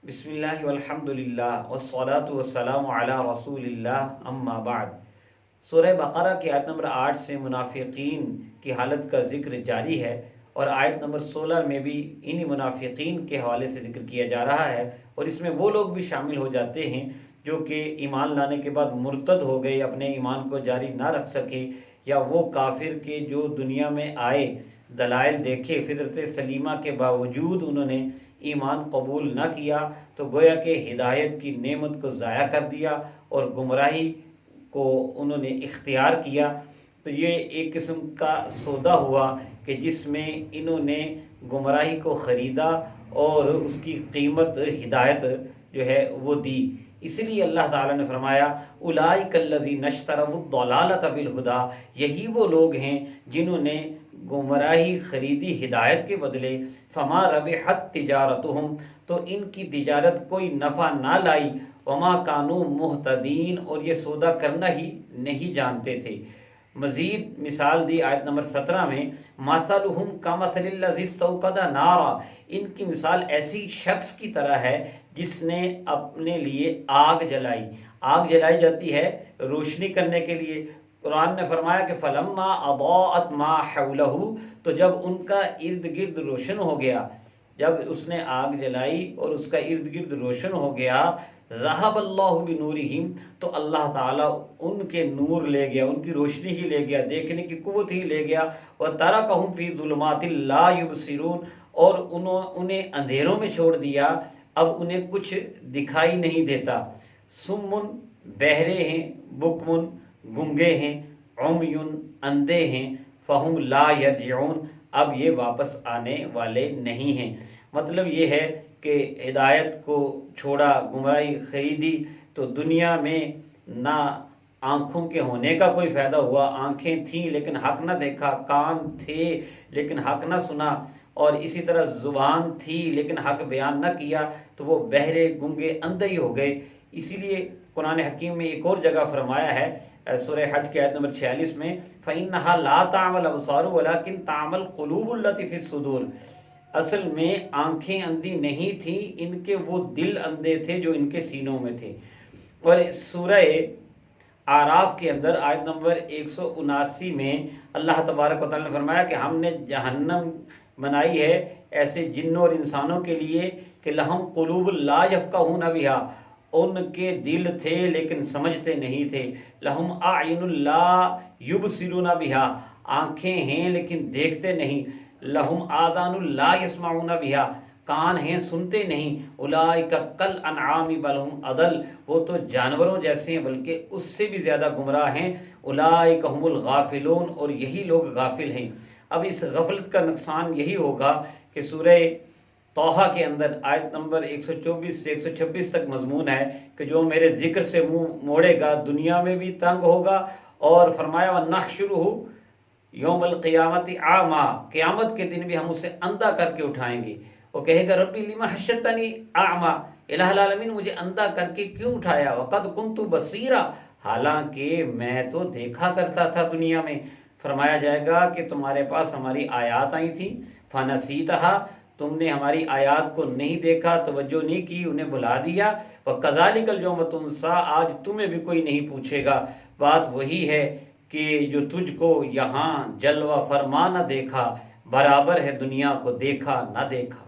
بسم اللہ والحمد للہ والصلاة والسلام علی رسول اللہ اما بعد۔ سورہ بقرہ کی آیت نمبر 8 سے منافقین کی حالت کا ذکر جاری ہے، اور آیت نمبر 16 میں بھی انہی منافقین کے حوالے سے ذکر کیا جا رہا ہے، اور اس میں وہ لوگ بھی شامل ہو جاتے ہیں جو کہ ایمان لانے کے بعد مرتد ہو گئے، اپنے ایمان کو جاری نہ رکھ سکے، یا وہ کافر کے جو دنیا میں آئے، دلائل دیکھے، فطرت سلیمہ کے باوجود انہوں نے ایمان قبول نہ کیا، تو گویا کہ ہدایت کی نعمت کو ضائع کر دیا اور گمراہی کو انہوں نے اختیار کیا۔ تو یہ ایک قسم کا سودا ہوا کہ جس میں انہوں نے گمراہی کو خریدا اور اس کی قیمت ہدایت جو ہے وہ دی۔ اس لیے اللہ تعالیٰ نے فرمایا اولئک الذین اشتروا الضلالۃ بالہدی، یہی وہ لوگ ہیں جنہوں نے گمراہی خریدی ہدایت کے بدلے، فما ربحت تجارتہم، تو ان کی تجارت کوئی نفع نہ لائی، وما کانوا مہتدین، اور یہ سودا کرنا ہی نہیں جانتے تھے۔ مزید مثال دی آیت نمبر 17 میں، مثلہم کمثل الذی استوقد نارا، ان کی مثال ایسی شخص کی طرح ہے جس نے اپنے لیے آگ جلائی۔ آگ جلائی جاتی ہے روشنی کرنے کے لیے۔ قرآن نے فرمایا کہ فلما اضاءت ما حولہ، تو جب ان کا ارد گرد روشن ہو گیا، جب اس نے آگ جلائی اور اس کا ارد گرد روشن ہو گیا، ذہب اللہ بنورہم، تو اللہ تعالیٰ ان کے نور لے گیا، ان کی روشنی ہی لے گیا، دیکھنے کی قوت ہی لے گیا، وترکہم فی ظلمات لا یبصرون، اور انہیں اندھیروں میں چھوڑ دیا، اب انہیں کچھ دکھائی نہیں دیتا۔ سمن، بہرے ہیں، بکمن، گنگے ہیں، عمیٌ، اندھے ہیں، فہم لا یرجعون، اب یہ واپس آنے والے نہیں ہیں۔ مطلب یہ ہے کہ ہدایت کو چھوڑا، گمراہی خریدی، تو دنیا میں نہ آنکھوں کے ہونے کا کوئی فائدہ ہوا، آنکھیں تھیں لیکن حق نہ دیکھا، کان تھے لیکن حق نہ سنا، اور اسی طرح زبان تھی لیکن حق بیان نہ کیا، تو وہ بہرے، گنگے، اندھے ہی ہو گئے۔ اسی لیے قرآن حکیم میں ایک اور جگہ فرمایا ہے، سورہ حج کی آیت نمبر 46 میں، فَإِنَّهَا لَا تَعْمَى الْأَبْصَارُ وَلَكِنْ تَعْمَى الْقُلُوبُ الَّتِي فِي الصُّدُورِ، اصل میں آنکھیں اندھی نہیں تھیں، ان کے وہ دل اندھے تھے جو ان کے سینوں میں تھے۔ اور سورہ اعراف کے اندر آیت نمبر 179 میں اللہ تبارک و تعالیٰ نے فرمایا کہ ہم نے جہنم بنائی ہے ایسے جنوں اور انسانوں کے لیے کہ لہم قلوب لا یفقہون بہا، ان کے دل تھے لیکن سمجھتے نہیں تھے، لہم اعین لا یبصرون بہا، آنکھیں ہیں لیکن دیکھتے نہیں، لہم آذان لا یسمعون بہا، کان ہیں سنتے نہیں، اولئک کالانعام بل ہم اضل، وہ تو جانوروں جیسے ہیں بلکہ اس سے بھی زیادہ گمراہ ہیں، اولئک هم الغافلون، اور یہی لوگ غافل ہیں۔ اب اس غفلت کا نقصان یہی ہوگا کہ سورہ طٰہٰ کے اندر آیت نمبر 124 سے 126 تک مضمون ہے کہ جو میرے ذکر سے منہ موڑے گا دنیا میں بھی تنگ ہوگا، اور فرمایا وَنَحْشُرُهُ یوم القیامت اعمیٰ، قیامت کے دن بھی ہم اسے اندھا کر کے اٹھائیں گے، وہ کہے گا ربی لما حشرتنی اعمیٰ، الہ العالمین مجھے اندھا کر کے کیوں اٹھایا، وقد کنت بصیرا، حالانکہ میں تو دیکھا کرتا تھا دنیا میں۔ فرمایا جائے گا کہ تمہارے پاس ہماری آیات آئی تھیں، فنسیتها، تم نے ہماری آیات کو نہیں دیکھا، توجہ نہیں کی، انہیں بھلا دیا، وَكَذَلِكَ الْيَوْمَ تُنسَىٰ، آج تمہیں بھی کوئی نہیں پوچھے گا۔ بات وہی ہے کہ جو تجھ کو یہاں جلوہ فرما نہ دیکھا، برابر ہے دنیا کو دیکھا نہ دیکھا۔